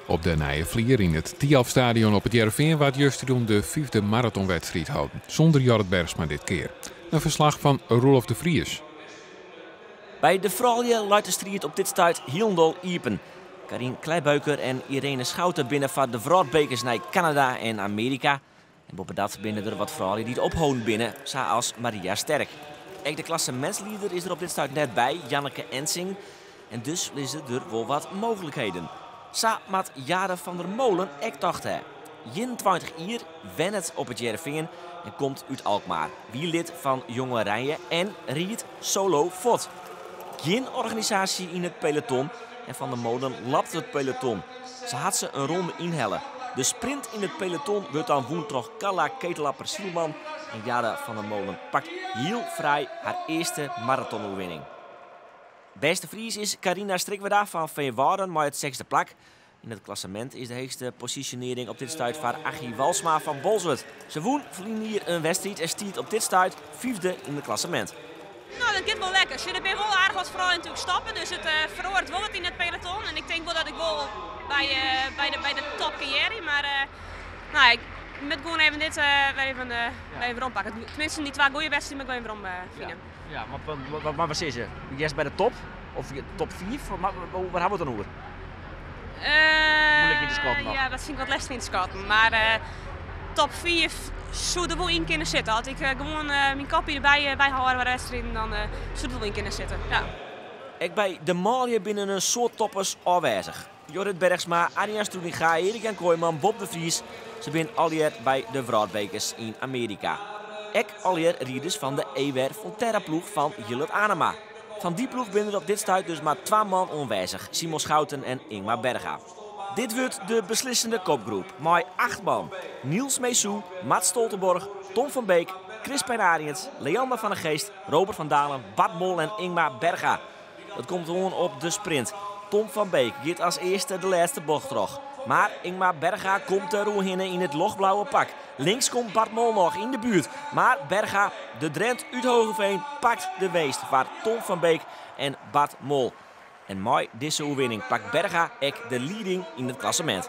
Op de Nije Vlier in het Tialf-stadion op het Jereveen werd juist de 5e marathonwedstrijd houden. Zonder Jorrit Bergsma dit keer. Een verslag van Roelof de Vries. Bij de vrouwen luidt de strijd op dit stuit Hielendal iepen. Karin Kleibuiker en Irene Schouten binnen van de vrouwbekers naar Canada en Amerika. En boven dat binnen er wat vrouwen die het ophouden binnen, zoals Maria Sterk. Ook de klassementsleider is er op dit stuit net bij, Janneke Ensing. En dus is er wel wat mogelijkheden. Sa met Jaren van der Molen ek dacht hij. 21 jaar wennet op het Jereveen en komt uit Alkmaar. Wie lid van Jonge Rijen en riet solo fot. Geen organisatie in het peloton en Van der Molen lapt het peloton. Ze had ze een ronde inhellen. De sprint in het peloton wordt dan woensdag Kalla Ketelapper Sielman. En Jaren van der Molen pakt heel vrij haar eerste marathonoverwinning. Beste Fries is Carina Strikweda van Veenwouden met het 6e plak. In het klassement is de hoogste positionering op dit stuit van Achie Walsma van Bolsward. Ze woon verliezen hier een wedstrijd en stiet op dit stuit 5e in het klassement. Nou, dat gaat wel lekker. Er ben wel aardig wat vrouwen natuurlijk stappen, dus het verhoort wel wat in het peloton. En ik denk wel dat ik wel bij de top carrière, maar nou, ik moet gewoon even dit even rondpakken. Tenminste, niet twee goede wedstrijden, maar gewoon even vinden. Ja, maar wat is je? Jij bij de top? Of top 4? Waar hebben we het dan over? Moeilijk in te schatten nog. Ja, dat vind ik wat lastig in te schatten. Maar top 4 zou er wel in kunnen zitten. Had ik gewoon mijn kopje erbij houden bij de wedstrijd, dan zou er wel in kunnen zitten. Ja. Ik bij de Malje binnen een soort toppers aanwezig. Jorrit Bergsma, Arjan Stroelinga, Erik Kooijman, Bob de Vries. Ze zijn alweer bij de vrouwbekers in Amerika. Ik alweer rieders van de EWR Fonterra ploeg van Jillet Anema. Van die ploeg binnen op dit stuit dus maar 2 man onwijzig. Simon Schouten en Ingmar Berga. Dit wordt de beslissende kopgroep. Met 8 man. Niels Meesou, Mats Stoltenborg, Tom van Beek, Chris Pijnariëns, Leander van der Geest, Robert van Dalen, Bart Mol en Ingmar Berga. Dat komt gewoon op de sprint. Tom van Beek gaat als eerste de laatste bocht terug. Maar Ingmar Berga komt er roehinnen in het logblauwe pak. Links komt Bart Mol nog in de buurt. Maar Berga, de Drent uit Hogeveen, pakt de weest van Tom van Beek en Bart Mol. En met deze overwinning pakt Berga ook de leading in het klassement.